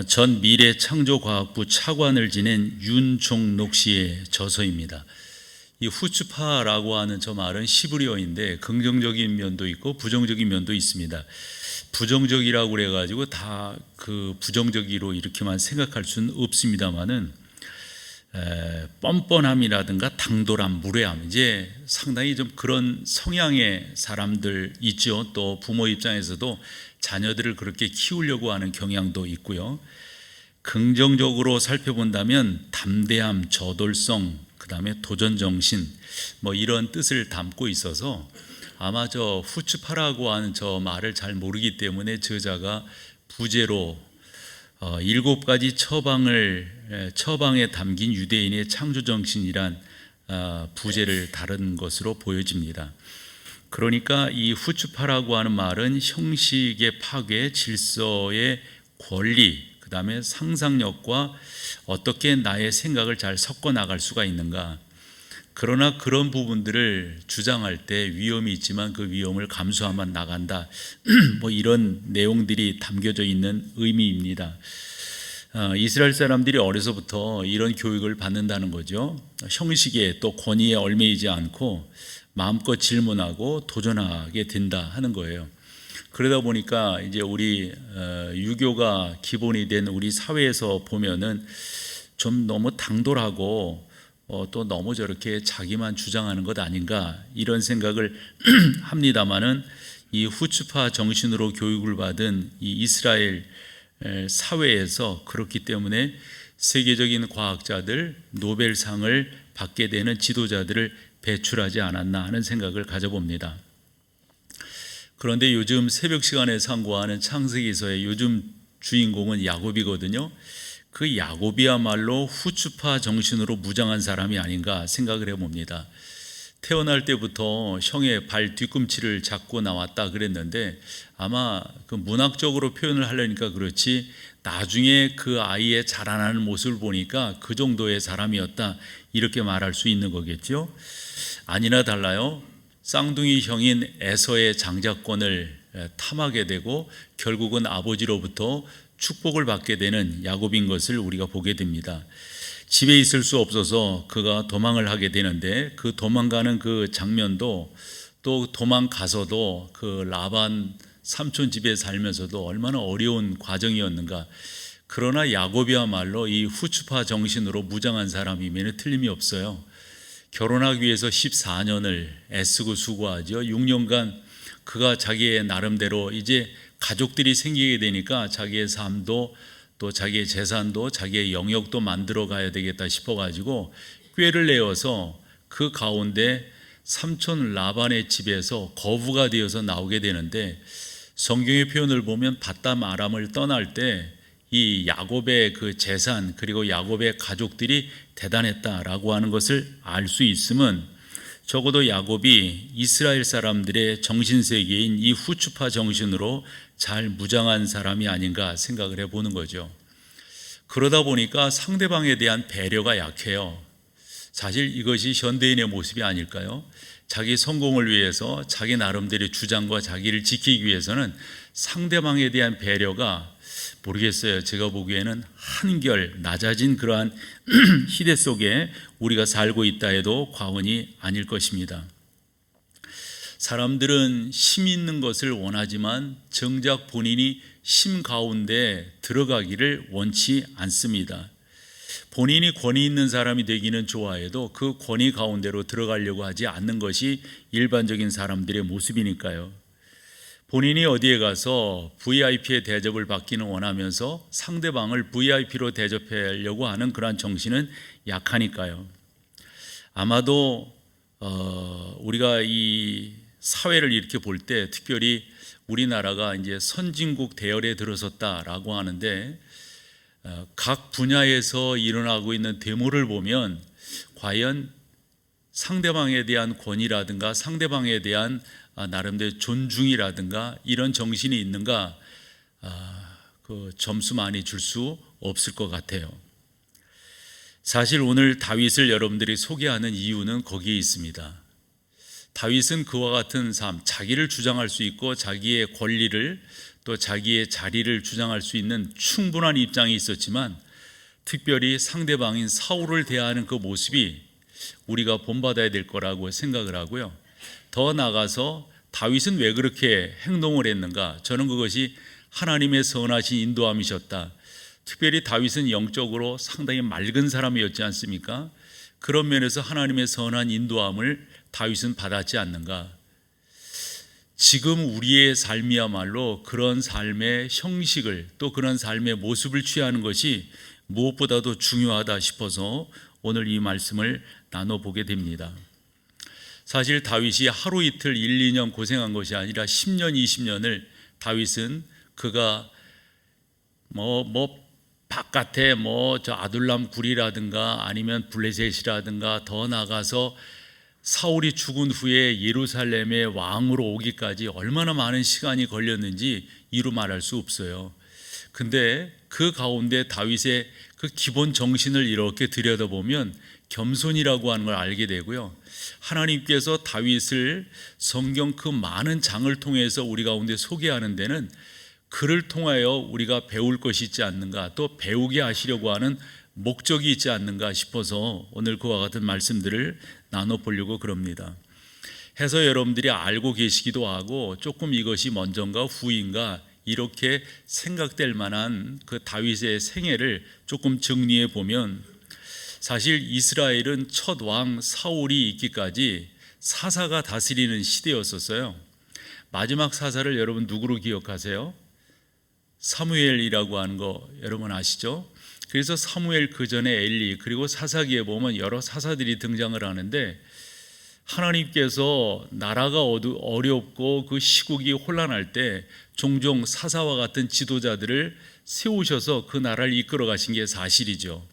전 미래창조과학부 차관을 지낸 윤종록 씨의 저서입니다. 이 후츠파라고 하는 저 말은 시브리어인데 긍정적인 면도 있고 부정적인 면도 있습니다. 부정적이라고 그래가지고 다 그 부정적으로 이렇게만 생각할 수는 없습니다만은 뻔뻔함이라든가 당돌함, 무례함, 이제 상당히 좀 그런 성향의 사람들 있죠. 또 부모 입장에서도 자녀들을 그렇게 키우려고 하는 경향도 있고요. 긍정적으로 살펴본다면 담대함, 저돌성, 그 다음에 도전정신, 이런 뜻을 담고 있어서 아마 저 후츠파라고 하는 저 말을 잘 모르기 때문에 저자가 부제로 7가지 처방에 담긴 유대인의 창조정신이란 부제를 다른 것으로 보여집니다. 그러니까 이 후츠파라고 하는 말은 형식의 파괴, 질서의 권리, 그 다음에 상상력과 어떻게 나의 생각을 잘 섞어 나갈 수가 있는가. 그러나 그런 부분들을 주장할 때 위험이 있지만 그 위험을 감수하면 나간다. 이런 내용들이 담겨져 있는 의미입니다. 이스라엘 사람들이 어려서부터 이런 교육을 받는다는 거죠. 형식에 또 권위에 얽매이지 않고 마음껏 질문하고 도전하게 된다 하는 거예요. 그러다 보니까 이제 우리 유교가 기본이 된 우리 사회에서 보면은 좀 너무 당돌하고 또 너무 저렇게 자기만 주장하는 것 아닌가 이런 생각을 합니다마는 이 후츠파 정신으로 교육을 받은 이 이스라엘 사회에서 그렇기 때문에 세계적인 과학자들, 노벨상을 받게 되는 지도자들을 배출하지 않았나 하는 생각을 가져봅니다. 그런데 요즘 새벽 시간에 상고하는 창세기서의 요즘 주인공은 야곱이거든요. 그 야곱이야말로 후츠파 정신으로 무장한 사람이 아닌가 생각을 해봅니다. 태어날 때부터 형의 발 뒤꿈치를 잡고 나왔다 그랬는데 아마 그 문학적으로 표현을 하려니까 그렇지 나중에 그 아이의 자라나는 모습을 보니까 그 정도의 사람이었다 이렇게 말할 수 있는 거겠죠. 아니나 달라요. 쌍둥이 형인 에서의 장자권을 탐하게 되고 결국은 아버지로부터 축복을 받게 되는 야곱인 것을 우리가 보게 됩니다. 집에 있을 수 없어서 그가 도망을 하게 되는데 그 도망가는 그 장면도 또 도망가서도 그 라반 삼촌 집에 살면서도 얼마나 어려운 과정이었는가. 그러나 야곱이야말로 이 후츠파 정신으로 무장한 사람이면 틀림이 없어요. 결혼하기 위해서 14년을 애쓰고 수고하죠. 6년간 그가 자기의 나름대로 이제 가족들이 생기게 되니까 자기의 삶도 또 자기의 재산도 자기의 영역도 만들어 가야 되겠다 싶어가지고 꾀를 내어서 그 가운데 삼촌 라반의 집에서 거부가 되어서 나오게 되는데 성경의 표현을 보면 밧담 아람을 떠날 때 이 야곱의 그 재산 그리고 야곱의 가족들이 대단했다라고 하는 것을 알 수 있으면 적어도 야곱이 이스라엘 사람들의 정신세계인 이 후츠파 정신으로 잘 무장한 사람이 아닌가 생각을 해보는 거죠. 그러다 보니까 상대방에 대한 배려가 약해요. 사실 이것이 현대인의 모습이 아닐까요? 자기 성공을 위해서 자기 나름대로의 주장과 자기를 지키기 위해서는 상대방에 대한 배려가 모르겠어요. 제가 보기에는 한결 낮아진 그러한 시대 속에 우리가 살고 있다 해도 과언이 아닐 것입니다. 사람들은 힘 있는 것을 원하지만 정작 본인이 힘 가운데 들어가기를 원치 않습니다. 본인이 권위 있는 사람이 되기는 좋아해도 그 권위 가운데로 들어가려고 하지 않는 것이 일반적인 사람들의 모습이니까요. 본인이 어디에 가서 VIP의 대접을 받기는 원하면서 상대방을 VIP로 대접하려고 하는 그러한 정신은 약하니까요. 아마도 우리가 이 사회를 이렇게 볼 때 특별히 우리나라가 이제 선진국 대열에 들어섰다라고 하는데 각 분야에서 일어나고 있는 데모를 보면 과연 상대방에 대한 권위라든가 상대방에 대한 나름대로 존중이라든가 이런 정신이 있는가 그 점수 많이 줄 수 없을 것 같아요. 사실 오늘 다윗을 여러분들이 소개하는 이유는 거기에 있습니다. 다윗은 그와 같은 삶, 자기를 주장할 수 있고 자기의 권리를 또 자기의 자리를 주장할 수 있는 충분한 입장이 있었지만 특별히 상대방인 사울을 대하는 그 모습이 우리가 본받아야 될 거라고 생각을 하고요. 더 나아가서 다윗은 왜 그렇게 행동을 했는가? 저는 그것이 하나님의 선하신 인도함이셨다. 특별히 다윗은 영적으로 상당히 맑은 사람이었지 않습니까? 그런 면에서 하나님의 선한 인도함을 다윗은 받았지 않는가? 지금 우리의 삶이야말로 그런 삶의 형식을 또 그런 삶의 모습을 취하는 것이 무엇보다도 중요하다 싶어서 오늘 이 말씀을 나눠보게 됩니다. 사실 다윗이 하루 이틀 1, 2년 고생한 것이 아니라 10년, 20년을 다윗은 그가 바깥에 저 아둘람 굴이라든가 아니면 블레셋이라든가 더 나가서 사울이 죽은 후에 예루살렘의 왕으로 오기까지 얼마나 많은 시간이 걸렸는지 이루 말할 수 없어요. 근데 그 가운데 다윗의 그 기본 정신을 이렇게 들여다보면 겸손이라고 하는 걸 알게 되고요. 하나님께서 다윗을 성경 그 많은 장을 통해서 우리 가운데 소개하는 데는 그를 통하여 우리가 배울 것이 있지 않는가, 또 배우게 하시려고 하는 목적이 있지 않는가 싶어서 오늘 그와 같은 말씀들을 나눠보려고 그럽니다. 해서 여러분들이 알고 계시기도 하고 조금 이것이 먼저인가 후인가 이렇게 생각될 만한 그 다윗의 생애를 조금 정리해 보면, 사실 이스라엘은 첫 왕 사울이 있기까지 사사가 다스리는 시대였었어요. 마지막 사사를 여러분 누구로 기억하세요? 사무엘이라고 하는 거 여러분 아시죠? 그래서 사무엘 그 전에 엘리, 그리고 사사기에 보면 여러 사사들이 등장을 하는데, 하나님께서 나라가 어렵고 그 시국이 혼란할 때 종종 사사와 같은 지도자들을 세우셔서 그 나라를 이끌어 가신 게 사실이죠.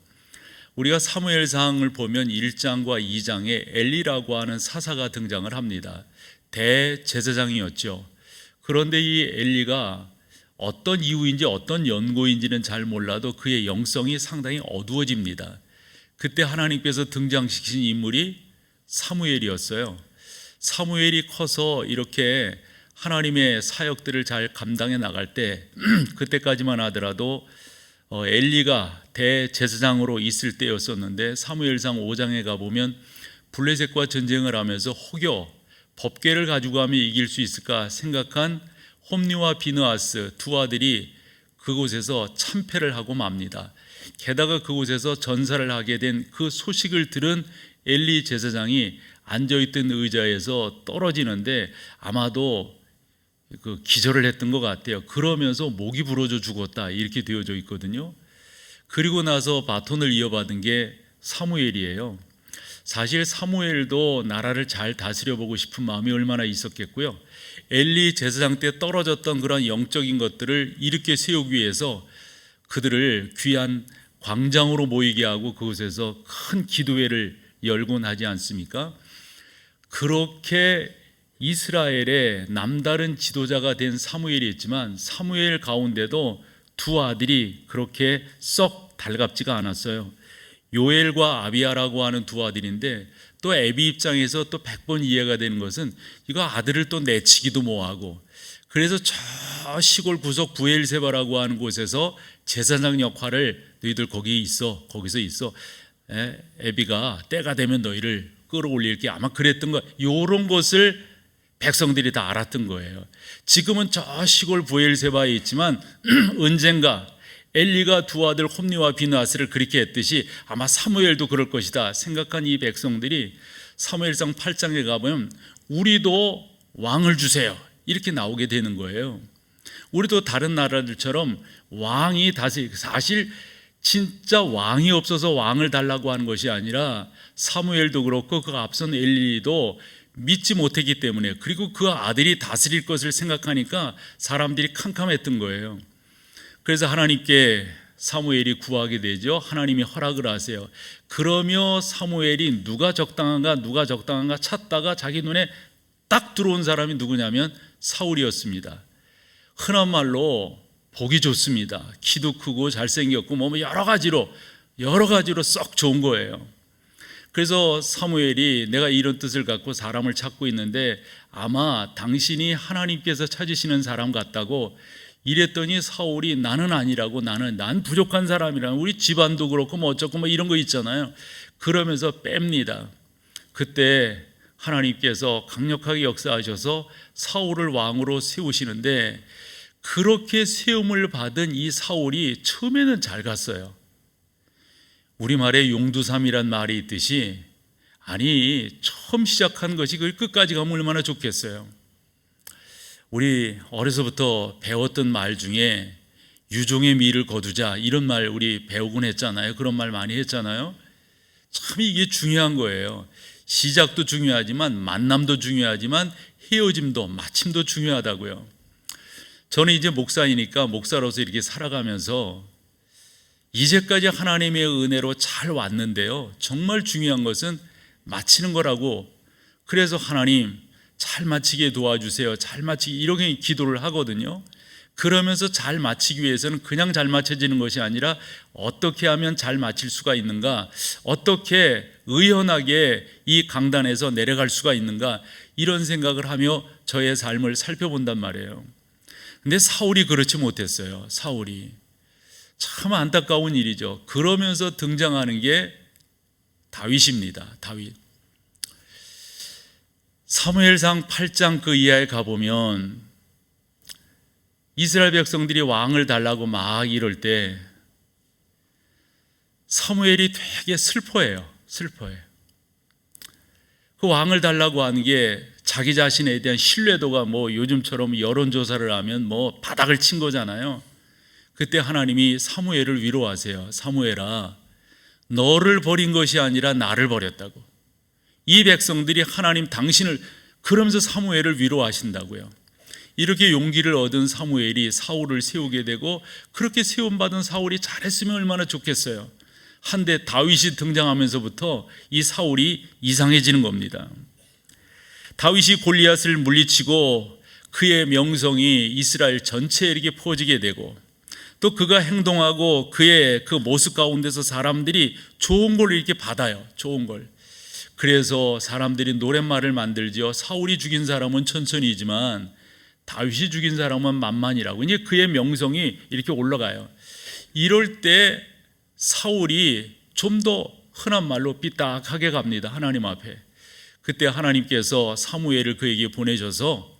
우리가 사무엘상을 보면 1장과 2장에 엘리라고 하는 사사가 등장을 합니다. 대제사장이었죠. 그런데 이 엘리가 어떤 이유인지 어떤 연고인지는 잘 몰라도 그의 영성이 상당히 어두워집니다. 그때 하나님께서 등장시키신 인물이 사무엘이었어요. 사무엘이 커서 이렇게 하나님의 사역들을 잘 감당해 나갈 때 그때까지만 하더라도 엘리가 대제사장으로 있을 때였었는데, 사무엘상 5장에 가보면 블레셋과 전쟁을 하면서 혹여 법궤를 가지고 가면 이길 수 있을까 생각한 홈리와 비느하스 두 아들이 그곳에서 참패를 하고 맙니다. 게다가 그곳에서 전사를 하게 된 그 소식을 들은 엘리 제사장이 앉아있던 의자에서 떨어지는데 아마도 그 기절을 했던 것 같아요. 그러면서 목이 부러져 죽었다 이렇게 되어져 있거든요. 그리고 나서 바톤을 이어받은 게 사무엘이에요. 사실 사무엘도 나라를 잘 다스려보고 싶은 마음이 얼마나 있었겠고요. 엘리 제사장 때 떨어졌던 그런 영적인 것들을 일으켜 세우기 위해서 그들을 귀한 광장으로 모이게 하고 그곳에서 큰 기도회를 열곤 하지 않습니까? 그렇게 이스라엘의 남다른 지도자가 된 사무엘이 있지만 사무엘 가운데도 두 아들이 그렇게 썩 달갑지가 않았어요. 요엘과 아비야라고 하는 두 아들인데, 또 애비 입장에서 또 100번 이해가 되는 것은 이거 아들을 또 내치기도 뭐하고, 그래서 저 시골 구석 부엘세바라고 하는 곳에서 제사장 역할을 너희들 거기서 있어. 애비가 때가 되면 너희를 끌어올릴게, 아마 그랬던 거, 요런 것을 백성들이 다 알았던 거예요. 지금은 저 시골 부엘세바에 있지만 언젠가 엘리가 두 아들 홈리와 비느하스를 그렇게 했듯이 아마 사무엘도 그럴 것이다 생각한 이 백성들이 사무엘상 8장에 가보면 우리도 왕을 주세요 이렇게 나오게 되는 거예요. 우리도 다른 나라들처럼 왕이 사실 진짜 왕이 없어서 왕을 달라고 하는 것이 아니라 사무엘도 그렇고 그 앞선 엘리도 믿지 못했기 때문에, 그리고 그 아들이 다스릴 것을 생각하니까 사람들이 캄캄했던 거예요. 그래서 하나님께 사무엘이 구하게 되죠. 하나님이 허락을 하세요. 그러며 사무엘이 누가 적당한가 찾다가 자기 눈에 딱 들어온 사람이 누구냐면 사울이었습니다. 흔한 말로 보기 좋습니다. 키도 크고 잘생겼고 뭐 여러 가지로 썩 좋은 거예요. 그래서 사무엘이 내가 이런 뜻을 갖고 사람을 찾고 있는데 아마 당신이 하나님께서 찾으시는 사람 같다고 이랬더니 사울이 나는 아니라고, 난 부족한 사람이라, 우리 집안도 그렇고 뭐 어쩌고 뭐 이런 거 있잖아요. 그러면서 뺍니다. 그때 하나님께서 강력하게 역사하셔서 사울을 왕으로 세우시는데, 그렇게 세움을 받은 이 사울이 처음에는 잘 갔어요. 우리말에 용두삼이란 말이 있듯이, 아니 처음 시작한 것이 그 끝까지 가면 얼마나 좋겠어요. 우리 어려서부터 배웠던 말 중에 유종의 미를 거두자, 이런 말 우리 배우곤 했잖아요. 그런 말 많이 했잖아요. 참 이게 중요한 거예요. 시작도 중요하지만 만남도 중요하지만 헤어짐도 마침도 중요하다고요. 저는 이제 목사이니까 목사로서 이렇게 살아가면서 이제까지 하나님의 은혜로 잘 왔는데요, 정말 중요한 것은 마치는 거라고. 그래서 하나님 잘 마치게 도와주세요, 잘 마치게, 이렇게 기도를 하거든요. 그러면서 잘 마치기 위해서는 그냥 잘 마쳐지는 것이 아니라 어떻게 하면 잘 마칠 수가 있는가, 어떻게 의연하게 이 강단에서 내려갈 수가 있는가, 이런 생각을 하며 저의 삶을 살펴본단 말이에요. 근데 사울이 그렇지 못했어요. 사울이 참 안타까운 일이죠. 그러면서 등장하는 게 다윗입니다. 다윗. 사무엘상 8장 그 이하에 가보면 이스라엘 백성들이 왕을 달라고 막 이럴 때 사무엘이 되게 슬퍼해요. 그 왕을 달라고 하는 게 자기 자신에 대한 신뢰도가 뭐 요즘처럼 여론조사를 하면 뭐 바닥을 친 거잖아요. 그때 하나님이 사무엘을 위로하세요. 사무엘아, 너를 버린 것이 아니라 나를 버렸다고. 이 백성들이 하나님 당신을, 그러면서 사무엘을 위로하신다고요. 이렇게 용기를 얻은 사무엘이 사울을 세우게 되고, 그렇게 세움받은 사울이 잘했으면 얼마나 좋겠어요. 한데 다윗이 등장하면서부터 이 사울이 이상해지는 겁니다. 다윗이 골리앗을 물리치고 그의 명성이 이스라엘 전체에 이렇게 퍼지게 되고, 또 그가 행동하고 그의 그 모습 가운데서 사람들이 좋은 걸 이렇게 받아요. 좋은 걸. 그래서 사람들이 노랫말을 만들지요. 사울이 죽인 사람은 천천히지만 다윗이 죽인 사람은 만만이라고. 이제 그의 명성이 이렇게 올라가요. 이럴 때 사울이 좀 더 흔한 말로 삐딱하게 갑니다. 하나님 앞에. 그때 하나님께서 사무엘을 그에게 보내셔서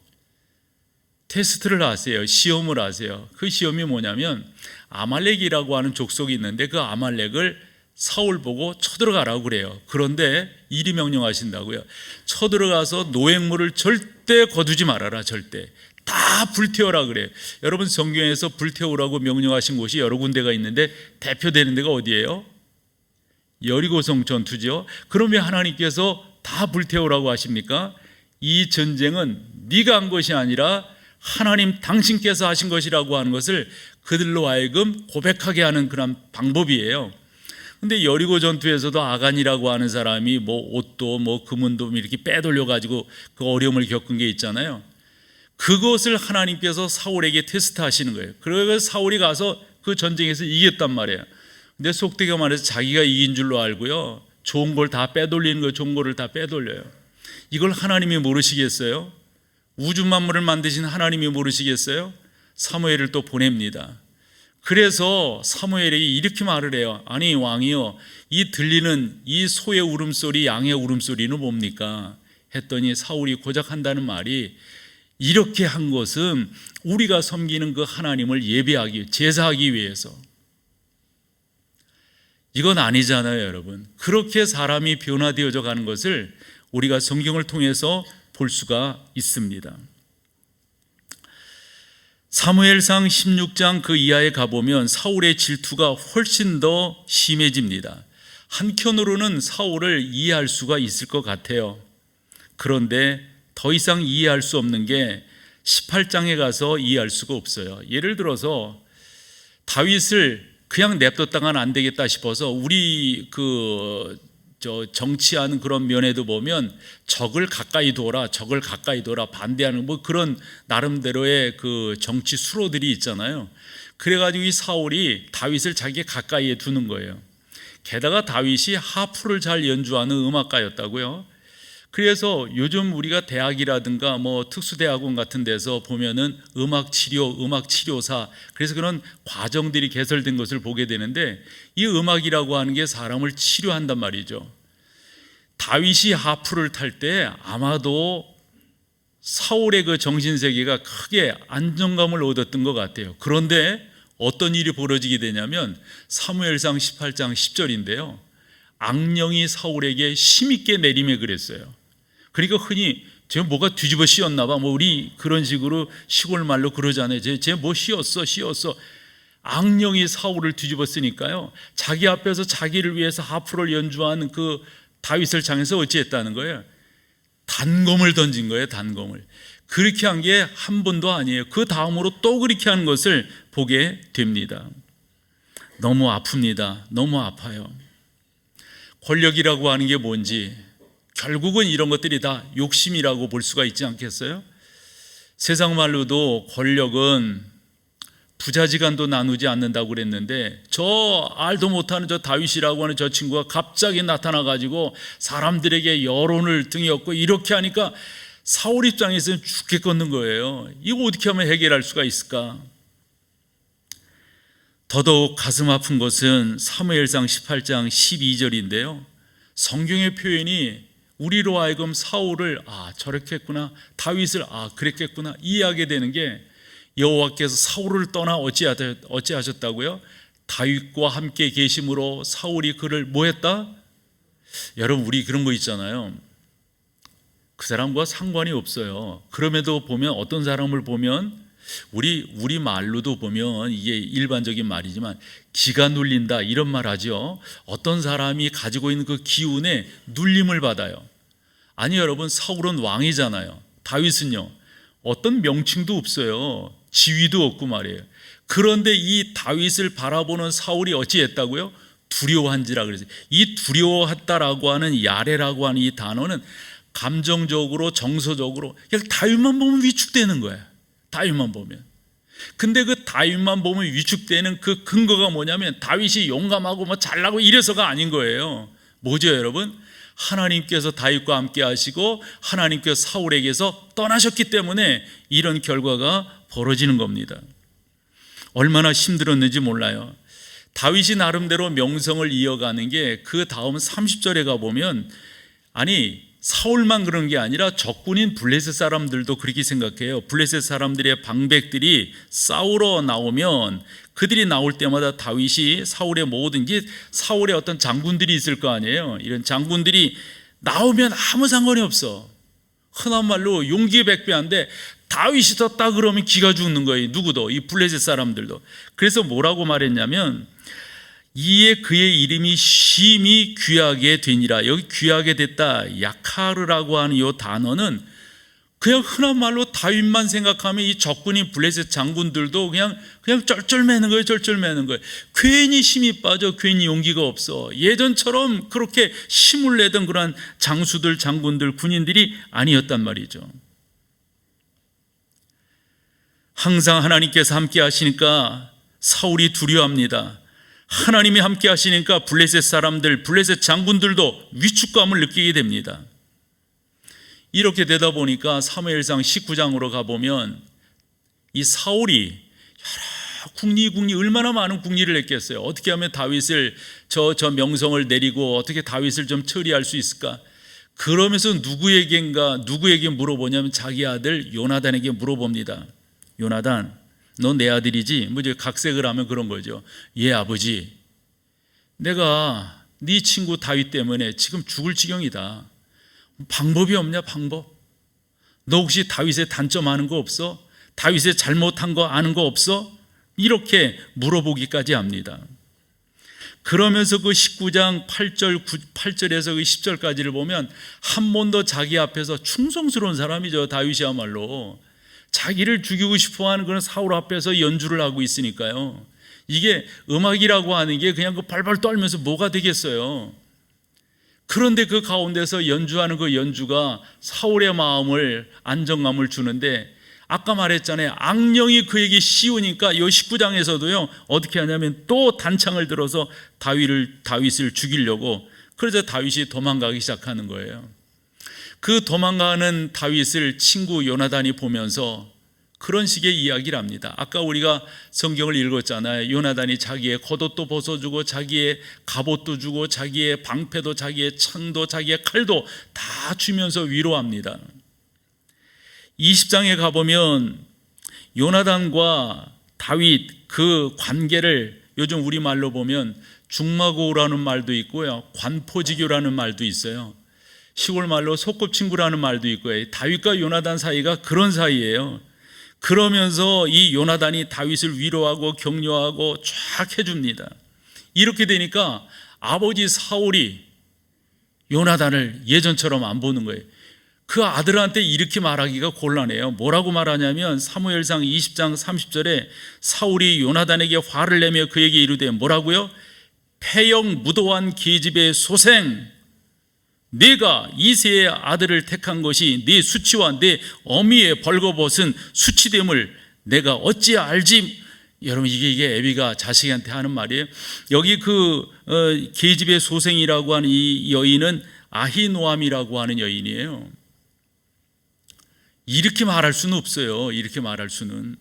테스트를 하세요. 시험을 하세요. 그 시험이 뭐냐면 아말렉이라고 하는 족속이 있는데 그 아말렉을 사울 보고 쳐들어가라고 그래요. 그런데 이리 명령하신다고요. 쳐들어가서 노획물을 절대 거두지 말아라. 절대. 다 불태워라 그래요. 여러분, 성경에서 불태우라고 명령하신 곳이 여러 군데가 있는데 대표되는 데가 어디예요? 여리고성 전투죠. 그러면 하나님께서 다 불태우라고 하십니까? 이 전쟁은 네가 한 것이 아니라 하나님 당신께서 하신 것이라고 하는 것을 그들로 하여금 고백하게 하는 그런 방법이에요. 근데 여리고 전투에서도 아간이라고 하는 사람이 뭐 옷도 뭐 금은도 이렇게 빼돌려 가지고 그 어려움을 겪은 게 있잖아요. 그것을 하나님께서 사울에게 테스트하시는 거예요. 그래서 사울이 가서 그 전쟁에서 이겼단 말이에요. 근데 속되게 말해서 자기가 이긴 줄로 알고요, 좋은 걸 다 빼돌리는 거예요. 좋은 거를 다 빼돌려요. 이걸 하나님이 모르시겠어요? 우주 만물을 만드신 하나님이 모르시겠어요? 사무엘을 또 보냅니다. 그래서 사무엘에게 이렇게 말을 해요. 아니 왕이여, 이 들리는 이 소의 울음소리, 양의 울음소리는 뭡니까? 했더니 사울이 고작 한다는 말이, 이렇게 한 것은 우리가 섬기는 그 하나님을 예배하기, 제사하기 위해서. 이건 아니잖아요, 여러분. 그렇게 사람이 변화되어져 가는 것을 우리가 성경을 통해서 볼 수가 있습니다. 사무엘상 16장 그 이하에 가보면 사울의 질투가 훨씬 더 심해집니다. 한켠으로는 사울을 이해할 수가 있을 것 같아요. 그런데 더 이상 이해할 수 없는 게 18장에 가서 이해할 수가 없어요. 예를 들어서 다윗을 그냥 냅뒀다가는 안 되겠다 싶어서 우리 정치하는 그런 면에도 보면 적을 가까이 둬라, 반대하는 뭐 그런 나름대로의 그 정치 수로들이 있잖아요. 그래가지고 이 사울이 다윗을 자기 가까이에 두는 거예요. 게다가 다윗이 하프를 잘 연주하는 음악가였다고요. 그래서 요즘 우리가 대학이라든가 뭐 특수대학원 같은 데서 보면은 음악 치료사, 그래서 그런 과정들이 개설된 것을 보게 되는데, 이 음악이라고 하는 게 사람을 치료한단 말이죠. 다윗이 하프를 탈 때 아마도 사울의 그 정신세계가 크게 안정감을 얻었던 것 같아요. 그런데 어떤 일이 벌어지게 되냐면 사무엘상 18장 10절인데요. 악령이 사울에게 힘있게 내림에 그랬어요. 그러니까 흔히 쟤 뭐가 뒤집어 씌었나 봐. 뭐 우리 그런 식으로 시골 말로 그러잖아요. 쟤 뭐 씌었어. 악령이 사울을 뒤집었으니까요. 자기 앞에서 자기를 위해서 하프를 연주한 그 다윗을 향해서 어찌했다는 거예요? 단검을 던진 거예요. 단검을. 그렇게 한 게 한 번도 아니에요. 그 다음으로 또 그렇게 하는 것을 보게 됩니다. 너무 아픕니다. 너무 아파요. 권력이라고 하는 게 뭔지 결국은 이런 것들이 다 욕심이라고 볼 수가 있지 않겠어요? 세상 말로도 권력은 부자지간도 나누지 않는다고 그랬는데, 저 알도 못하는 저 다윗이라고 하는 저 친구가 갑자기 나타나 가지고 사람들에게 여론을 등에 업고 이렇게 하니까 사울 입장에서는 죽겠겠는 거예요. 이거 어떻게 하면 해결할 수가 있을까? 더더욱 가슴 아픈 것은 사무엘상 18장 12절인데요. 성경의 표현이 우리로 하여금 사울을 저렇게 했구나, 다윗을 그랬겠구나 이해하게 되는 게, 여호와께서 사울을 떠나 어찌하셨다고요? 다윗과 함께 계심으로 사울이 그를 뭐 했다? 여러분, 우리 그런 거 있잖아요. 그 사람과 상관이 없어요. 그럼에도 보면 어떤 사람을 보면 우리 말로도 보면 이게 일반적인 말이지만 기가 눌린다 이런 말 하죠. 어떤 사람이 가지고 있는 그 기운에 눌림을 받아요. 아니 여러분, 사울은 왕이잖아요. 다윗은요, 어떤 명칭도 없어요. 지위도 없고 말이에요. 그런데 이 다윗을 바라보는 사울이 어찌했다고요? 두려워한지라 그랬어요. 이 두려워했다라고 하는 야레라고 하는 이 단어는 감정적으로 정서적으로 그냥 다윗만 보면 위축되는 거예요. 다윗만 보면. 근데 그 다윗만 보면 위축되는 그 근거가 뭐냐면 다윗이 용감하고 뭐 잘나고 이래서가 아닌 거예요. 뭐죠 여러분? 하나님께서 다윗과 함께 하시고 하나님께서 사울에게서 떠나셨기 때문에 이런 결과가 벌어지는 겁니다. 얼마나 힘들었는지 몰라요. 다윗이 나름대로 명성을 이어가는 게 그 다음 30절에 가보면, 아니 사울만 그런 게 아니라 적군인 블레셋 사람들도 그렇게 생각해요. 블레셋 사람들의 방백들이 싸우러 나오면 그들이 나올 때마다 다윗이 사울의 모든 게, 사울의 어떤 장군들이 있을 거 아니에요. 이런 장군들이 나오면 아무 상관이 없어. 흔한 말로 용기백배한데 다윗이 떴다 그러면 기가 죽는 거예요. 누구도, 이 블레셋 사람들도. 그래서 뭐라고 말했냐면, 이에 그의 이름이 심히 귀하게 되니라. 여기 귀하게 됐다, 야카르라고 하는 이 단어는 그냥 흔한 말로 다윗만 생각하면 이 적군인 블레셋 장군들도 그냥 쩔쩔매는 거예요. 쩔쩔매는 거예요. 괜히 힘이 빠져, 괜히 용기가 없어. 예전처럼 그렇게 힘을 내던 그런 장수들, 장군들, 군인들이 아니었단 말이죠. 항상 하나님께서 함께 하시니까 사울이 두려워합니다. 하나님이 함께 하시니까 블레셋 사람들, 블레셋 장군들도 위축감을 느끼게 됩니다. 이렇게 되다 보니까 사무엘상 19장으로 가보면 이 사울이 여러 궁리 얼마나 많은 궁리를 했겠어요. 어떻게 하면 다윗을 저 명성을 내리고 어떻게 다윗을 좀 처리할 수 있을까? 그러면서 누구에게 물어보냐면 자기 아들 요나단에게 물어봅니다. 요나단, 너 내 아들이지? 뭐 이제 각색을 하면 그런 거죠. 예, 아버지. 내가 네 친구 다윗 때문에 지금 죽을 지경이다. 방법이 없냐, 방법? 너 혹시 다윗의 단점 아는 거 없어? 다윗의 잘못한 거 아는 거 없어? 이렇게 물어보기까지 합니다. 그러면서 그 19장 8절에서 그 10절까지를 보면 한 번도 자기 앞에서 충성스러운 사람이죠. 다윗이야말로 자기를 죽이고 싶어하는 그런 사울 앞에서 연주를 하고 있으니까요. 이게 음악이라고 하는 게 그냥 그 발발 떨면서 뭐가 되겠어요. 그런데 그 가운데서 연주하는 그 연주가 사울의 마음을, 안정감을 주는데, 아까 말했잖아요. 악령이 그에게 씌우니까 이 19장에서도요 어떻게 하냐면 또 단창을 들어서 다윗을 죽이려고, 그래서 다윗이 도망가기 시작하는 거예요. 그 도망가는 다윗을 친구 요나단이 보면서 그런 식의 이야기를 합니다. 아까 우리가 성경을 읽었잖아요. 요나단이 자기의 겉옷도 벗어주고 자기의 갑옷도 주고 자기의 방패도 자기의 창도 자기의 칼도 다 주면서 위로합니다. 20장에 가보면 요나단과 다윗 그 관계를 요즘 우리말로 보면 중마고우라는 말도 있고요, 관포지교라는 말도 있어요. 시골 말로 소꿉친구라는 말도 있고요. 다윗과 요나단 사이가 그런 사이예요. 그러면서 이 요나단이 다윗을 위로하고 격려하고 쫙 해줍니다. 이렇게 되니까 아버지 사울이 요나단을 예전처럼 안 보는 거예요. 그 아들한테 이렇게 말하기가 곤란해요. 뭐라고 말하냐면 사무엘상 20장 30절에 사울이 요나단에게 화를 내며 그에게 이르되 뭐라고요? 패역 무도한 계집의 소생, 네가 이새의 아들을 택한 것이 네 수치와 네 어미의 벌거벗은 수치됨을 내가 어찌 알지? 여러분, 이게 애비가 자식한테 하는 말이에요. 여기 계집의 소생이라고 하는 이 여인은 아히노암이라고 하는 여인이에요. 이렇게 말할 수는 없어요. 이렇게 말할 수는.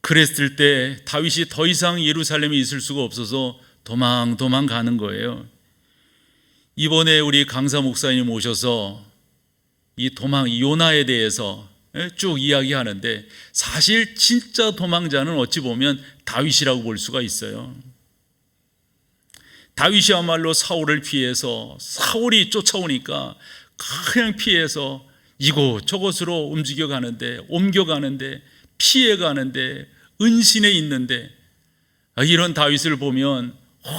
그랬을 때 다윗이 더 이상 예루살렘에 있을 수가 없어서 도망가는 거예요. 이번에 우리 강사 목사님 오셔서 이 요나에 대해서 쭉 이야기하는데 사실 진짜 도망자는 어찌 보면 다윗이라고 볼 수가 있어요. 다윗이야말로 사울을 피해서, 사울이 쫓아오니까 그냥 피해서 이곳저곳으로 움직여가는데, 옮겨가는데, 피해가는데, 은신해 있는데, 이런 다윗을 보면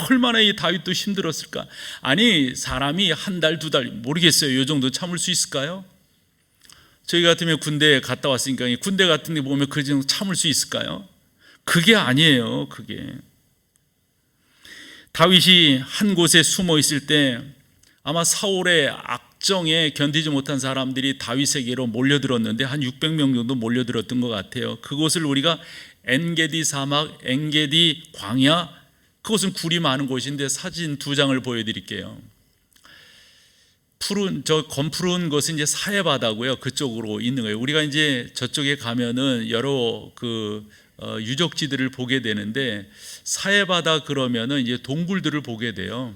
얼마나 이 다윗도 힘들었을까. 아니, 사람이 한 달, 두 달 모르겠어요. 이 정도 참을 수 있을까요? 저희 같으면 군대에 갔다 왔으니까 군대 같은 데 보면 그 정도 참을 수 있을까요? 그게 아니에요. 그게 다윗이 한 곳에 숨어 있을 때 아마 사울의 악정에 견디지 못한 사람들이 다윗에게로 몰려들었는데 한 600명 정도 몰려들었던 것 같아요. 그곳을 우리가 엔게디 사막, 엔게디 광야, 그것은 굴이 많은 곳인데 사진 2장을 보여드릴게요. 검푸른 것은 이제 사해바다고요. 그쪽으로 있는 거예요. 우리가 이제 저쪽에 가면은 여러 유적지들을 보게 되는데 사해바다 그러면은 이제 동굴들을 보게 돼요.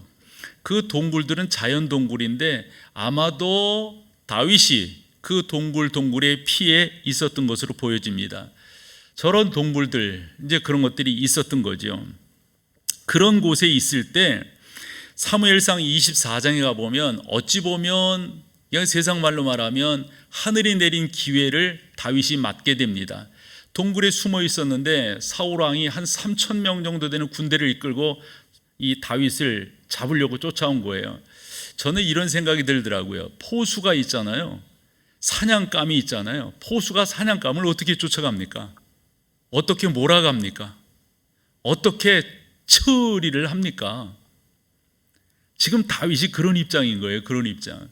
그 동굴들은 자연 동굴인데 아마도 다윗이 그 동굴에 피해 있었던 것으로 보여집니다. 저런 동굴들, 이제 그런 것들이 있었던 거죠. 그런 곳에 있을 때 사무엘상 24장에 가보면 어찌 보면 그냥 세상 말로 말하면 하늘이 내린 기회를 다윗이 맞게 됩니다. 동굴에 숨어 있었는데 사울왕이 한 3,000명 정도 되는 군대를 이끌고 이 다윗을 잡으려고 쫓아온 거예요. 저는 이런 생각이 들더라고요. 포수가 있잖아요. 사냥감이 있잖아요. 포수가 사냥감을 어떻게 쫓아갑니까? 어떻게 몰아갑니까? 어떻게 처리를 합니까? 지금 다윗이 그런 입장인 거예요. 그런 입장.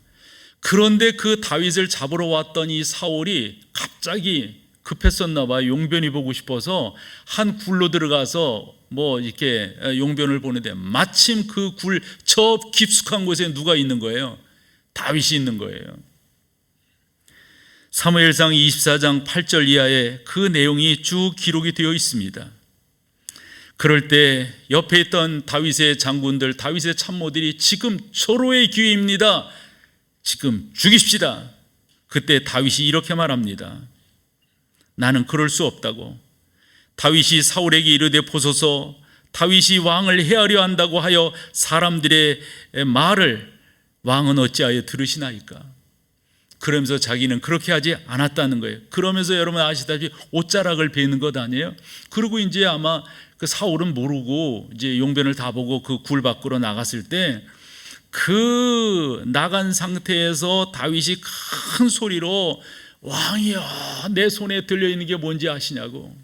그런데 그 다윗을 잡으러 왔던 이 사울이 갑자기 급했었나 봐요. 용변이 보고 싶어서 한 굴로 들어가서 이렇게 용변을 보는데 마침 그 굴 저 깊숙한 곳에 누가 있는 거예요? 다윗이 있는 거예요. 사무엘상 24장 8절 이하에 그 내용이 쭉 기록이 되어 있습니다. 그럴 때 옆에 있던 다윗의 장군들, 다윗의 참모들이 지금 절호의 기회입니다. 지금 죽입시다. 그때 다윗이 이렇게 말합니다. 나는 그럴 수 없다고. 다윗이 사울에게 이르되 보소서, 다윗이 왕을 해하려 한다고 하여 사람들의 말을 왕은 어찌하여 들으시나이까. 그러면서 자기는 그렇게 하지 않았다는 거예요. 그러면서 여러분 아시다시피 옷자락을 베는 것 아니에요? 그리고 이제 아마 그 사울은 모르고 이제 용변을 다 보고 그 굴 밖으로 나갔을 때 그 나간 상태에서 다윗이 큰 소리로 왕이여, 내 손에 들려있는 게 뭔지 아시냐고.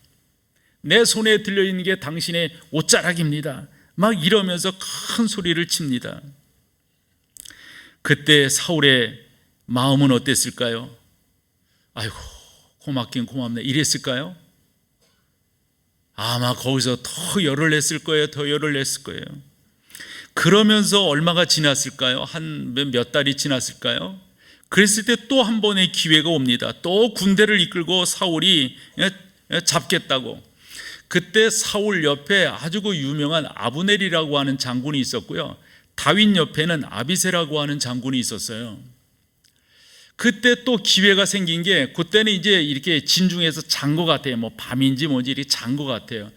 내 손에 들려있는 게 당신의 옷자락입니다. 막 이러면서 큰 소리를 칩니다. 그때 사울의 마음은 어땠을까요? 아이고, 고맙긴 고맙네, 이랬을까요? 아마 거기서 더 열을 냈을 거예요. 더 열을 냈을 거예요. 그러면서 얼마가 지났을까요? 한 몇 달이 지났을까요? 그랬을 때 또 한 번의 기회가 옵니다. 또 군대를 이끌고 사울이 잡겠다고. 그때 사울 옆에 아주 그 유명한 아브넬이라고 하는 장군이 있었고요, 다윗 옆에는 아비새라고 하는 장군이 있었어요. 그때 또 기회가 생긴 게, 그때는 이제 이렇게 진중해서 잔 것 같아요. 뭐 밤인지 뭔지 이렇게 잔 것 같아요.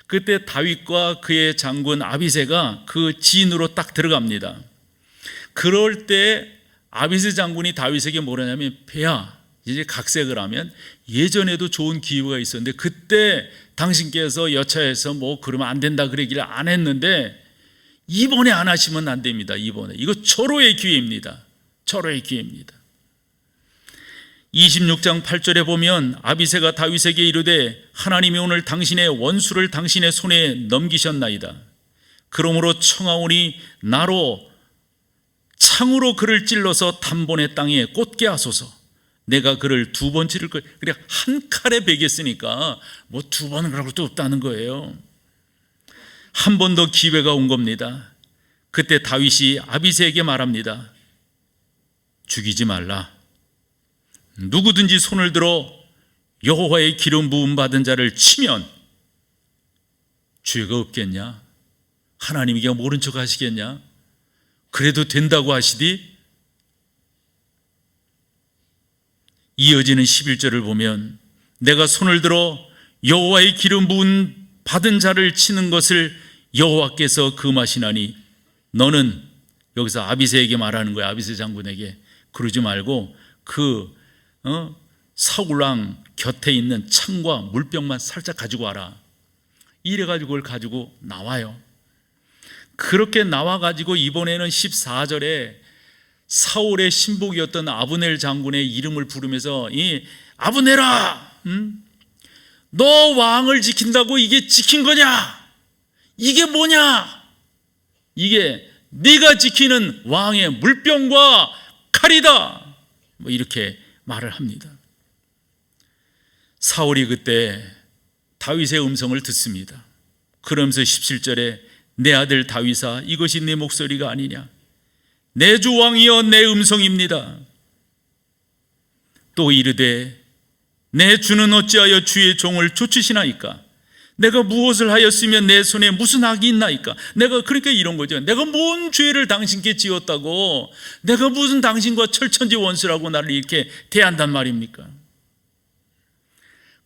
그때 다윗과 그의 장군 아비새가 그 진으로 딱 들어갑니다. 그럴 때 아비새 장군이 다윗에게 뭐라냐면, 배야, 이제 각색을 하면 예전에도 좋은 기회가 있었는데 그때 당신께서 여차해서 뭐 그러면 안 된다 그러기를 안 했는데 이번에 안 하시면 안 됩니다. 이번에 이거 절호의 기회입니다. 절호의 기회입니다. 26장 8절에 보면 아비새가 다윗에게 이르되 하나님이 오늘 당신의 원수를 당신의 손에 넘기셨나이다. 그러므로 청하오니 나로 창으로 그를 찔러서 단번에 땅에 꽂게 하소서. 내가 그를 두 번 찌를 거예요. 그래, 한 칼에 베겼으니까 뭐 두 번은 그럴 것도 없다는 거예요. 한 번 더 기회가 온 겁니다. 그때 다윗이 아비새에게 말합니다. 죽이지 말라. 누구든지 손을 들어 여호와의 기름 부음 받은 자를 치면 죄가 없겠냐? 하나님이 모른 척 하시겠냐? 그래도 된다고 하시디? 이어지는 11절을 보면 내가 손을 들어 여호와의 기름 부음 받은 자를 치는 것을 여호와께서 금하시나니 너는, 여기서 아비새에게 말하는 거야. 아비새 장군에게. 그러지 말고 그 사울왕 곁에 있는 창과 물병만 살짝 가지고 와라. 이래가지고 그걸 가지고 나와요. 그렇게 나와가지고 이번에는 14절에 사울의 신복이었던 아브넬 장군의 이름을 부르면서, 이 아브넬아, 너 왕을 지킨다고 이게 지킨 거냐? 이게 뭐냐? 이게 네가 지키는 왕의 물병과 칼이다. 뭐 이렇게 말을 합니다. 사울이 그때 다윗의 음성을 듣습니다. 그러면서 17절에 내 아들 다윗아, 이것이 내 목소리가 아니냐? 내 주 왕이여, 내 음성입니다. 또 이르되 내 주는 어찌하여 주의 종을 쫓으시나이까? 내가 무엇을 하였으면 내 손에 무슨 악이 있나이까? 내가 그러니까 이런 거죠. 내가 뭔 죄를 당신께 지었다고, 내가 무슨 당신과 철천지 원수라고 나를 이렇게 대한단 말입니까?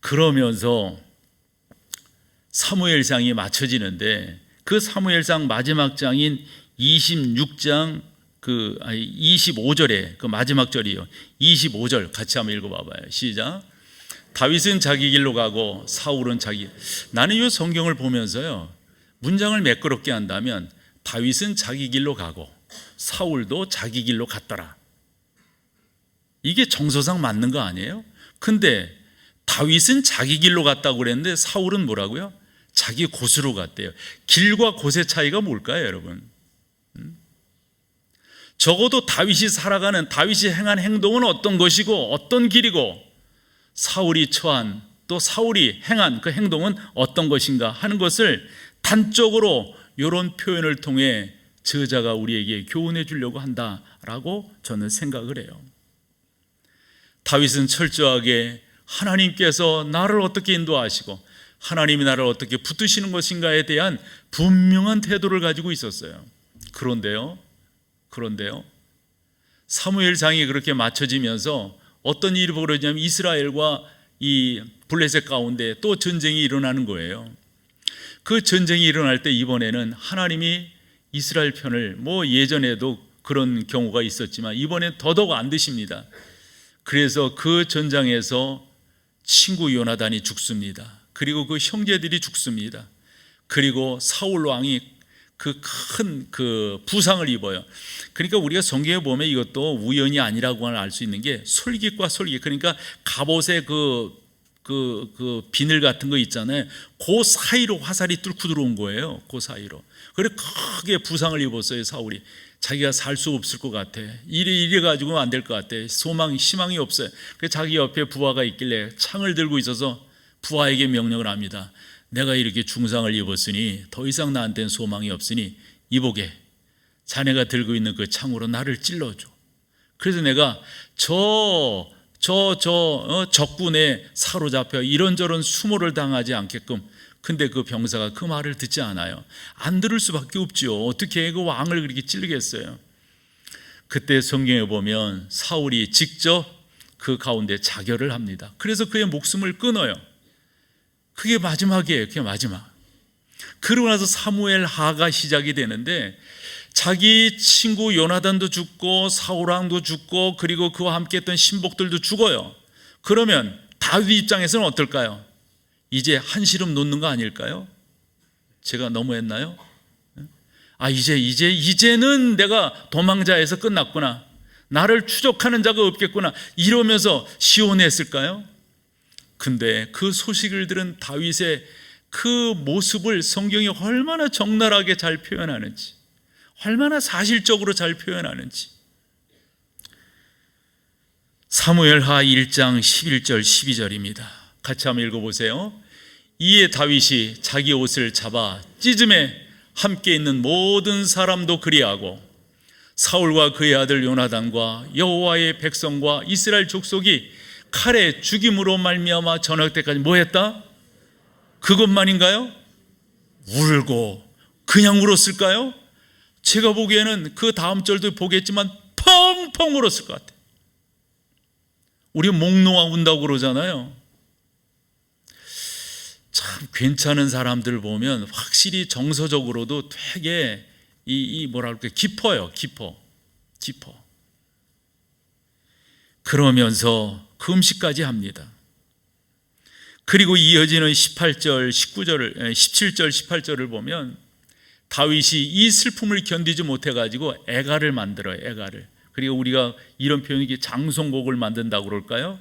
그러면서 사무엘상이 맞춰지는데, 그 사무엘상 마지막 장인 26장 25절에 그 마지막 절이요. 25절 같이 한번 읽어봐봐요. 시작. 다윗은 자기 길로 가고 사울은 자기. 나는 이 성경을 보면서요, 문장을 매끄럽게 한다면 다윗은 자기 길로 가고 사울도 자기 길로 갔더라. 이게 정서상 맞는 거 아니에요? 근데 다윗은 자기 길로 갔다고 그랬는데 사울은 뭐라고요? 자기 곳으로 갔대요. 길과 곳의 차이가 뭘까요, 여러분? 적어도 다윗이 살아가는, 다윗이 행한 행동은 어떤 것이고 어떤 길이고, 사울이 처한, 또 사울이 행한 그 행동은 어떤 것인가 하는 것을 단적으로 이런 표현을 통해 저자가 우리에게 교훈해 주려고 한다라고 저는 생각을 해요. 다윗은 철저하게 하나님께서 나를 어떻게 인도하시고 하나님이 나를 어떻게 붙드시는 것인가에 대한 분명한 태도를 가지고 있었어요. 그런데요, 사무엘상이 그렇게 맞춰지면서 어떤 일이 벌어지냐면 이스라엘과 이 블레셋 가운데 또 전쟁이 일어나는 거예요. 그 전쟁이 일어날 때 이번에는 하나님이 이스라엘 편을, 뭐 예전에도 그런 경우가 있었지만 이번엔 더더욱 안 드십니다. 그래서 그 전장에서 친구 요나단이 죽습니다. 그리고 그 형제들이 죽습니다. 그리고 사울 왕이 그 큰 부상을 입어요. 그러니까 우리가 성경에 보면 이것도 우연이 아니라고 알 수 있는 게 솔깃과 솔깃, 그러니까 갑옷의 그 비늘 같은 거 있잖아요. 그 사이로 화살이 뚫고 들어온 거예요. 그 사이로. 그래 크게 부상을 입었어요. 사울이. 자기가 살 수 없을 것 같아. 이래 가지고는 안 될 것 같아. 희망이 없어요. 그래서 자기 옆에 부하가 있길래 창을 들고 있어서 부하에게 명령을 합니다. 내가 이렇게 중상을 입었으니 더 이상 나한테는 소망이 없으니 이보게, 자네가 들고 있는 그 창으로 나를 찔러줘. 그래서 내가 적군에 사로잡혀 이런저런 수모를 당하지 않게끔. 근데 그 병사가 그 말을 듣지 않아요. 안 들을 수밖에 없죠. 어떻게 그 왕을 그렇게 찌르겠어요. 그때 성경에 보면 사울이 직접 그 가운데 자결을 합니다. 그래서 그의 목숨을 끊어요. 그게 마지막이에요. 그게 마지막. 그러고 나서 사무엘 하가 시작이 되는데, 자기 친구 요나단도 죽고 사울 왕도 죽고 그리고 그와 함께 했던 신복들도 죽어요. 그러면 다윗 입장에서는 어떨까요? 이제 한시름 놓는 거 아닐까요? 제가 너무했나요? 이제는 내가 도망자에서 끝났구나, 나를 추적하는 자가 없겠구나, 이러면서 시온했을까요? 근데 그 소식을 들은 다윗의 그 모습을 성경이 얼마나 적나라하게 잘 표현하는지, 얼마나 사실적으로 잘 표현하는지. 사무엘하 1장 11절 12절입니다. 같이 한번 읽어보세요. 이에 다윗이 자기 옷을 잡아 찢음에 함께 있는 모든 사람도 그리하고 사울과 그의 아들 요나단과 여호와의 백성과 이스라엘 족속이 칼에 죽임으로 말미암아 저녁 때까지 뭐 했다? 그것만인가요? 울고 그냥 울었을까요? 제가 보기에는 그 다음 절도 보겠지만 펑펑 울었을 것 같아요. 우리 목 놓아 운다고 그러잖아요. 참 괜찮은 사람들 보면 확실히 정서적으로도 되게 깊어요. 깊어. 그러면서 금식까지 합니다. 그리고 이어지는 18절, 19절, 17절, 18절을 보면 다윗이 이 슬픔을 견디지 못해가지고 애가를 만들어요. 애가를. 그리고 우리가 이런 표현이 장송곡을 만든다고 그럴까요?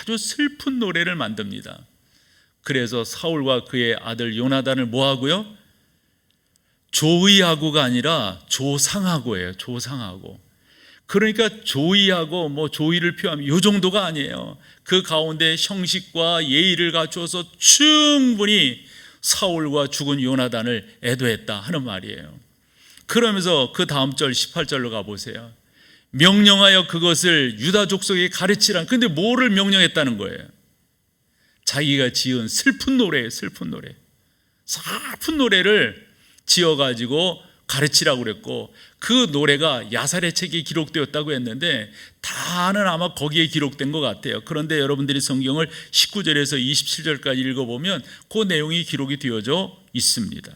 아주 슬픈 노래를 만듭니다. 그래서 사울과 그의 아들 요나단을 뭐하고요? 조의하고가 아니라 조상하고예요. 조상하고. 그러니까 조의하고 조의를 표하면 이 정도가 아니에요. 그 가운데 형식과 예의를 갖추어서 충분히 사울과 죽은 요나단을 애도했다 하는 말이에요. 그러면서 그 다음 절 18절로 가보세요. 명령하여 그것을 유다 족속에 가르치라. 근데 뭐를 명령했다는 거예요? 자기가 지은 슬픈 노래예요. 슬픈 노래를 지어가지고 가르치라고 그랬고, 그 노래가 야살의 책에 기록되었다고 했는데 다는 아마 거기에 기록된 것 같아요. 그런데 여러분들이 성경을 19절에서 27절까지 읽어보면 그 내용이 기록이 되어져 있습니다.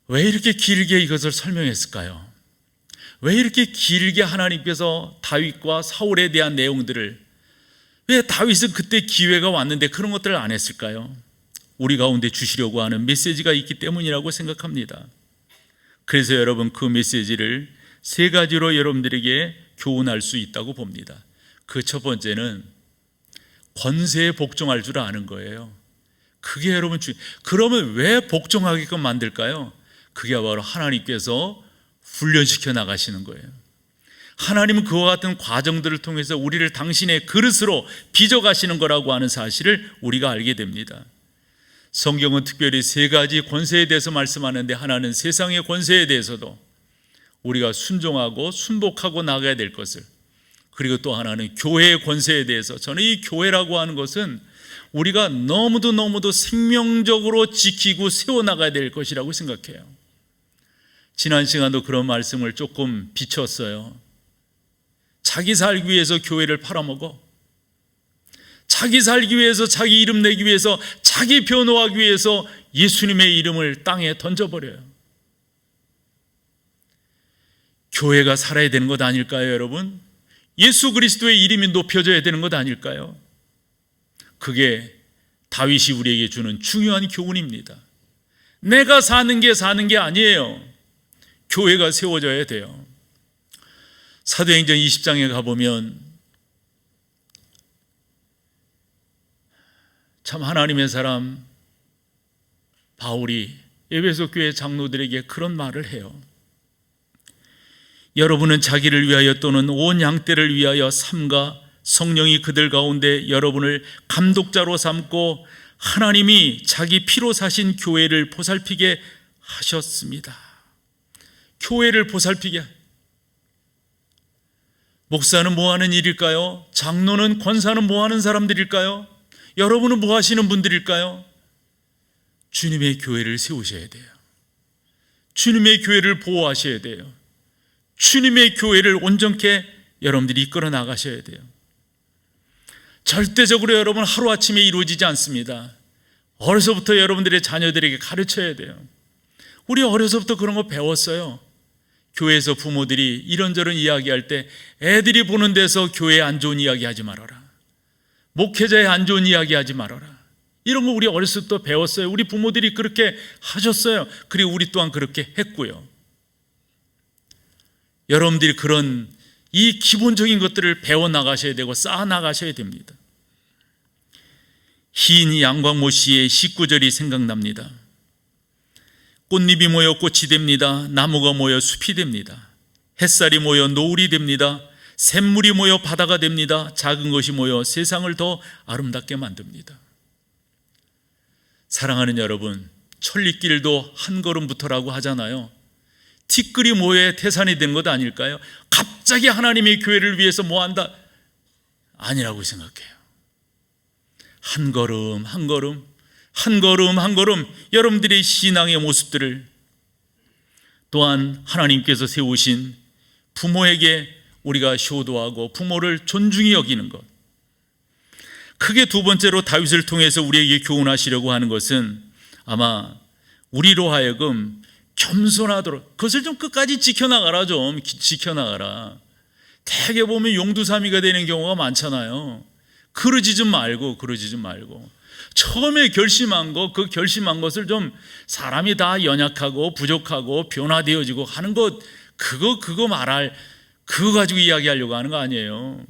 왜 이렇게 길게 이것을 설명했을까요? 왜 이렇게 길게 하나님께서 다윗과 사울에 대한 내용들을, 왜 다윗은 그때 기회가 왔는데 그런 것들을 안 했을까요? 우리 가운데 주시려고 하는 메시지가 있기 때문이라고 생각합니다. 그래서 여러분, 그 메시지를 세 가지로 여러분들에게 교훈할 수 있다고 봅니다. 그 첫 번째는 권세에 복종할 줄 아는 거예요. 그게 여러분 그러면 왜 복종하게끔 만들까요? 그게 바로 하나님께서 훈련시켜 나가시는 거예요. 하나님은 그와 같은 과정들을 통해서 우리를 당신의 그릇으로 빚어가시는 거라고 하는 사실을 우리가 알게 됩니다. 성경은 특별히 세 가지 권세에 대해서 말씀하는데, 하나는 세상의 권세에 대해서도 우리가 순종하고 순복하고 나가야 될 것을, 그리고 또 하나는 교회의 권세에 대해서, 저는 이 교회라고 하는 것은 우리가 너무도 생명적으로 지키고 세워나가야 될 것이라고 생각해요. 지난 시간도 그런 말씀을 조금 비췄어요. 자기 살기 위해서 교회를 팔아먹어. 자기 살기 위해서, 자기 이름 내기 위해서, 자기 변호하기 위해서 예수님의 이름을 땅에 던져버려요. 교회가 살아야 되는 것 아닐까요, 여러분? 예수 그리스도의 이름이 높여져야 되는 것 아닐까요? 그게 다윗이 우리에게 주는 중요한 교훈입니다. 내가 사는 게 아니에요. 교회가 세워져야 돼요. 사도행전 20장에 가보면 참 하나님의 사람 바울이 에베소 교회 장로들에게 그런 말을 해요. 여러분은 자기를 위하여 또는 온 양떼를 위하여 삼가 성령이 그들 가운데 여러분을 감독자로 삼고 하나님이 자기 피로 사신 교회를 보살피게 하셨습니다. 교회를 보살피게. 목사는 뭐 하는 일일까요? 장로는, 권사는 뭐 하는 사람들일까요? 여러분은 뭐 하시는 분들일까요? 주님의 교회를 세우셔야 돼요. 주님의 교회를 보호하셔야 돼요. 주님의 교회를 온전케 여러분들이 이끌어 나가셔야 돼요. 절대적으로 여러분 하루아침에 이루어지지 않습니다. 어려서부터 여러분들의 자녀들에게 가르쳐야 돼요. 우리 어려서부터 그런 거 배웠어요. 교회에서 부모들이 이런저런 이야기할 때 애들이 보는 데서 교회에 안 좋은 이야기 하지 말아라. 목회자에 안 좋은 이야기 하지 말아라. 이런 거 우리 어렸을 때 배웠어요. 우리 부모들이 그렇게 하셨어요. 그리고 우리 또한 그렇게 했고요. 여러분들이 그런 이 기본적인 것들을 배워나가셔야 되고 쌓아나가셔야 됩니다. 시인 양광모 씨의 19절이 생각납니다. 꽃잎이 모여 꽃이 됩니다. 나무가 모여 숲이 됩니다. 햇살이 모여 노을이 됩니다. 샘물이 모여 바다가 됩니다. 작은 것이 모여 세상을 더 아름답게 만듭니다. 사랑하는 여러분, 천리길도 한 걸음부터라고 하잖아요. 티끌이 모여 태산이 된 것 아닐까요? 갑자기 하나님의 교회를 위해서 뭐 한다? 아니라고 생각해요. 한 걸음 한 걸음, 한 걸음 한 걸음 여러분들의 신앙의 모습들을, 또한 하나님께서 세우신 부모에게 우리가 효도하고 부모를 존중히 여기는 것, 크게 두 번째로 다윗을 통해서 우리에게 교훈하시려고 하는 것은 아마 우리로 하여금 겸손하도록, 그것을 좀 끝까지 지켜나가라. 좀 지켜나가라. 대개 보면 용두사미가 되는 경우가 많잖아요. 그러지 좀 말고 처음에 결심한 것, 그 결심한 것을 좀, 사람이 다 연약하고 부족하고 변화되어지고 하는 것, 그거 말할, 그거 가지고 이야기하려고 하는 거 아니에요.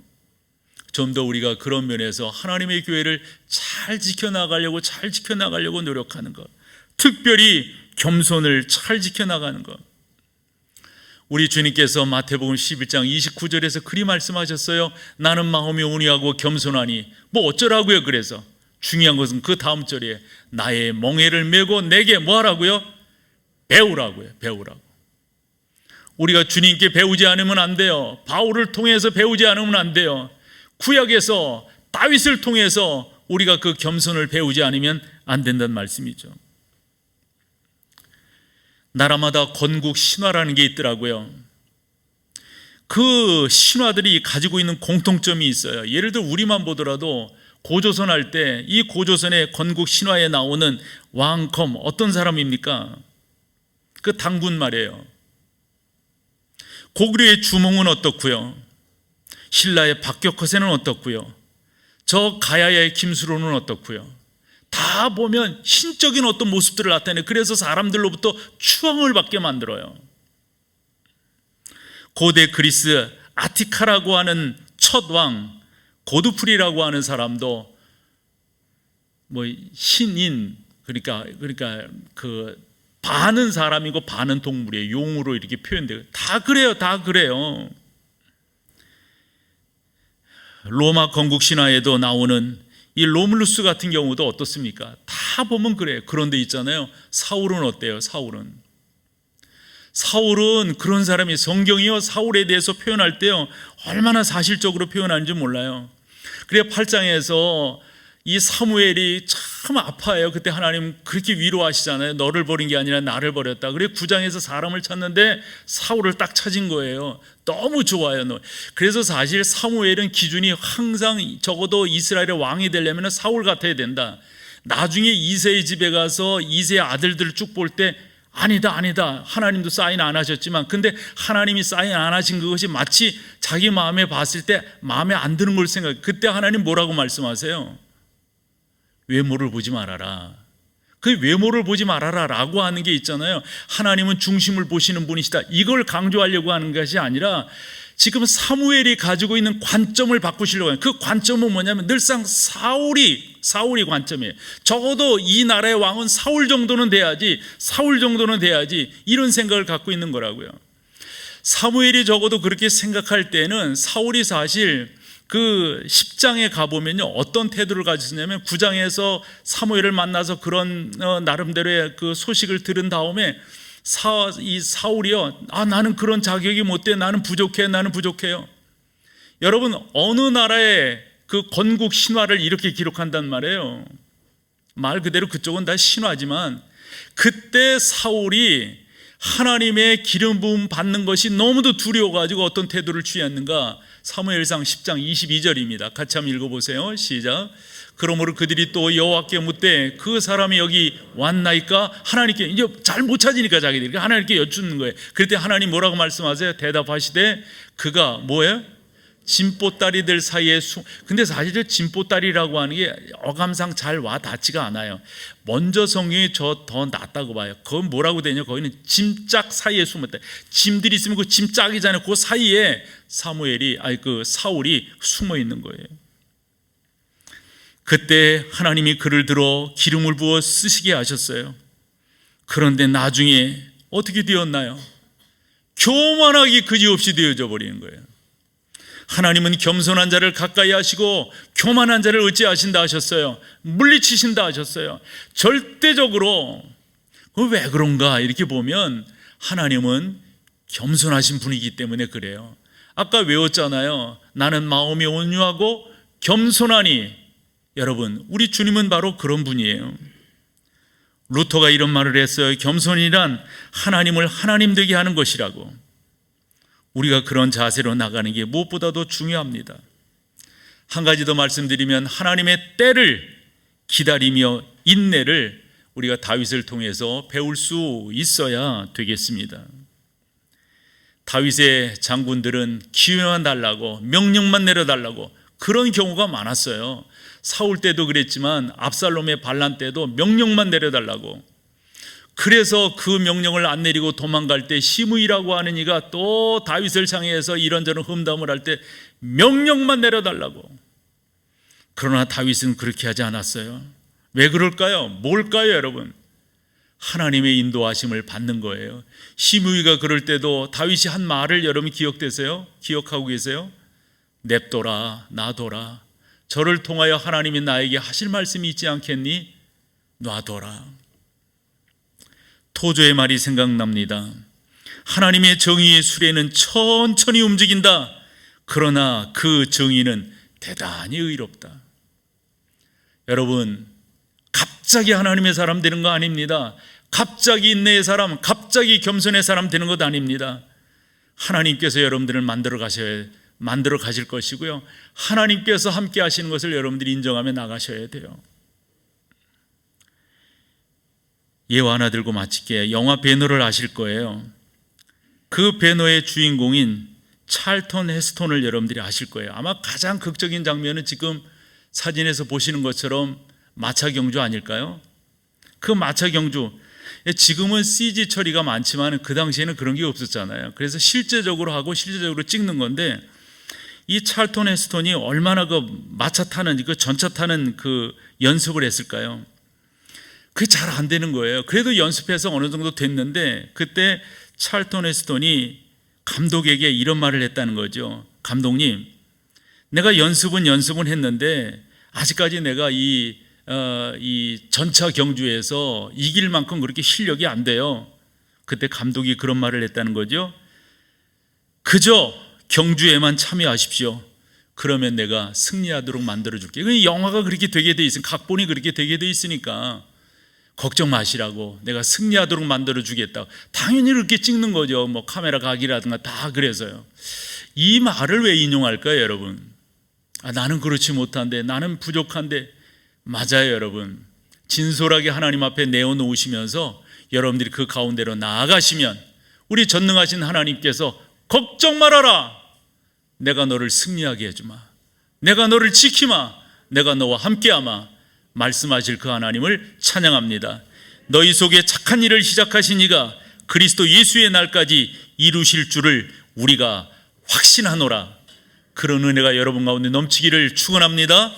좀 더 우리가 그런 면에서 하나님의 교회를 잘 지켜나가려고 노력하는 것, 특별히 겸손을 잘 지켜나가는 것. 우리 주님께서 마태복음 11장 29절에서 그리 말씀하셨어요. 나는 마음이 온유하고 겸손하니, 뭐 어쩌라고요? 그래서 중요한 것은 그 다음 절에 나의 멍에를 메고 내게 뭐 하라고요? 배우라고요. 우리가 주님께 배우지 않으면 안 돼요. 바울을 통해서 배우지 않으면 안 돼요. 구약에서 다윗을 통해서 우리가 그 겸손을 배우지 않으면 안 된다는 말씀이죠. 나라마다 건국 신화라는 게 있더라고요. 그 신화들이 가지고 있는 공통점이 있어요. 예를 들어 우리만 보더라도 고조선 할 때 이 고조선의 건국 신화에 나오는 왕검, 어떤 사람입니까? 그 당군 말이에요. 고구려의 주몽은 어떻고요? 신라의 박격허세는 어떻고요? 저 가야의 김수로는 어떻고요? 다 보면 신적인 어떤 모습들을 나타내요. 그래서 사람들로부터 추앙을 받게 만들어요. 고대 그리스 아티카라고 하는 첫 왕 고두프리라고 하는 사람도 뭐 신인, 그러니까 그 반은 사람이고 반은 동물이에요. 용으로 이렇게 표현돼요. 다 그래요. 로마 건국 신화에도 나오는 이 로물루스 같은 경우도 어떻습니까? 다 보면 그래요. 그런데 있잖아요. 사울은 어때요? 사울은 그런 사람이, 성경이요 사울에 대해서 표현할 때요 얼마나 사실적으로 표현하는지 몰라요. 그래서 8장에서 이 사무엘이 참 아파해요. 그때 하나님 그렇게 위로하시잖아요. 너를 버린 게 아니라 나를 버렸다. 그래서 9장에서 사람을 찾는데 사울을 딱 찾은 거예요. 너무 좋아요. 그래서 사실 사무엘은 기준이 항상 적어도 이스라엘의 왕이 되려면 사울 같아야 된다. 나중에 이새의 집에 가서 이새의 아들들을 쭉 볼 때 아니다. 하나님도 사인 안 하셨지만, 근데 하나님이 사인 안 하신 그것이 마치 자기 마음에 봤을 때 마음에 안 드는 걸 생각해. 그때 하나님 뭐라고 말씀하세요? 외모를 보지 말아라. 그 외모를 보지 말아라 라고 하는 게 있잖아요. 하나님은 중심을 보시는 분이시다. 이걸 강조하려고 하는 것이 아니라 지금 사무엘이 가지고 있는 관점을 바꾸시려고 하는, 그 관점은 뭐냐면 늘상 사울이 관점이에요. 적어도 이 나라의 왕은 사울 정도는 돼야지 이런 생각을 갖고 있는 거라고요. 사무엘이 적어도 그렇게 생각할 때는 사울이 사실 그 10장에 가보면요 어떤 태도를 가졌냐면, 9장에서 사무엘을 만나서 그런 나름대로의 그 소식을 들은 다음에 이 사울이요, 나는 그런 자격이 못 돼, 나는 부족해요. 여러분, 어느 나라의 그 건국 신화를 이렇게 기록한단 말이에요. 말 그대로 그쪽은 다 신화지만 그때 사울이 하나님의 기름 부음 받는 것이 너무도 두려워가지고 어떤 태도를 취했는가? 사무엘상 10장 22절입니다. 같이 한번 읽어보세요. 시작. 그러므로 그들이 또 여호와께 묻되 그 사람이 여기 왔나이까? 하나님께 이제 잘 못 찾으니까 자기들이 하나님께 여쭙는 거예요. 그럴 때 하나님 뭐라고 말씀하세요? 대답하시되 그가 뭐예요? 진보다리들 사이에 근데 사실 진보다리라고 하는 게 어감상 잘 와 닿지가 않아요. 먼저 성경이 저 더 낫다고 봐요. 그건 뭐라고 되냐? 거기는 짐짝 사이에 숨었다. 짐들이 있으면 그 짐짝이잖아요. 그 사이에 사울이 숨어 있는 거예요. 그때 하나님이 그를 들어 기름을 부어 쓰시게 하셨어요. 그런데 나중에 어떻게 되었나요? 교만하기 그지없이 되어져 버리는 거예요. 하나님은 겸손한 자를 가까이 하시고 교만한 자를 어찌하신다 하셨어요? 물리치신다 하셨어요. 절대적으로 왜 그런가 이렇게 보면 하나님은 겸손하신 분이기 때문에 그래요. 아까 외웠잖아요. 나는 마음이 온유하고 겸손하니. 여러분, 우리 주님은 바로 그런 분이에요. 루터가 이런 말을 했어요. 겸손이란 하나님을 하나님 되게 하는 것이라고. 우리가 그런 자세로 나가는 게 무엇보다도 중요합니다. 한 가지 더 말씀드리면 하나님의 때를 기다리며 인내를 우리가 다윗을 통해서 배울 수 있어야 되겠습니다. 다윗의 장군들은 기회만 달라고 명령만 내려달라고 그런 경우가 많았어요. 사울 때도 그랬지만 압살롬의 반란 때도 명령만 내려달라고. 그래서 그 명령을 안 내리고 도망갈 때 시므이라고 하는 이가 또 다윗을 향해서 이런저런 험담을 할 때 명령만 내려달라고. 그러나 다윗은 그렇게 하지 않았어요. 왜 그럴까요? 뭘까요, 여러분? 하나님의 인도하심을 받는 거예요. 시므이가 그럴 때도 다윗이 한 말을 여러분 기억되세요? 기억하고 계세요? 냅둬라, 놔둬라. 저를 통하여 하나님이 나에게 하실 말씀이 있지 않겠니? 놔둬라. 토조의 말이 생각납니다. 하나님의 정의의 수레는 천천히 움직인다. 그러나 그 정의는 대단히 의롭다. 여러분, 갑자기 하나님의 사람 되는 거 아닙니다. 갑자기 인내의 사람, 갑자기 겸손의 사람 되는 것 아닙니다. 하나님께서 여러분들을 만들어 가실 것이고요. 하나님께서 함께 하시는 것을 여러분들이 인정하며 나가셔야 돼요. 예화 하나 들고 마칠게요. 영화 배너를 아실 거예요. 그 배너의 주인공인 찰턴 헤스톤을 여러분들이 아실 거예요. 아마 가장 극적인 장면은 지금 사진에서 보시는 것처럼 마차 경주 아닐까요? 그 마차 경주, 지금은 CG 처리가 많지만 그 당시에는 그런 게 없었잖아요. 그래서 실제적으로 하고 실제적으로 찍는 건데, 이 찰턴 헤스톤이 얼마나 그 마차 타는, 그 전차 타는 그 연습을 했을까요? 그게 잘 안 되는 거예요. 그래도 연습해서 어느 정도 됐는데, 그때 찰턴 헤스톤이 감독에게 이런 말을 했다는 거죠. 감독님, 내가 연습은 했는데 아직까지 내가 이 전차 경주에서 이길 만큼 그렇게 실력이 안 돼요. 그때 감독이 그런 말을 했다는 거죠. 그저 경주에만 참여하십시오. 그러면 내가 승리하도록 만들어줄게. 영화가 그렇게 되게 돼 있으니까, 각본이 그렇게 되게 돼 있으니까 걱정 마시라고, 내가 승리하도록 만들어주겠다. 당연히 그렇게 찍는 거죠. 뭐 카메라 각이라든가 다. 그래서요. 이 말을 왜 인용할까요, 여러분? 나는 그렇지 못한데, 나는 부족한데. 맞아요, 여러분. 진솔하게 하나님 앞에 내어놓으시면서 여러분들이 그 가운데로 나아가시면 우리 전능하신 하나님께서 걱정 말아라, 내가 너를 승리하게 해주마, 내가 너를 지키마, 내가 너와 함께하마 말씀하실 그 하나님을 찬양합니다. 너희 속에 착한 일을 시작하신 이가 그리스도 예수의 날까지 이루실 줄을 우리가 확신하노라. 그런 은혜가 여러분 가운데 넘치기를 축원합니다.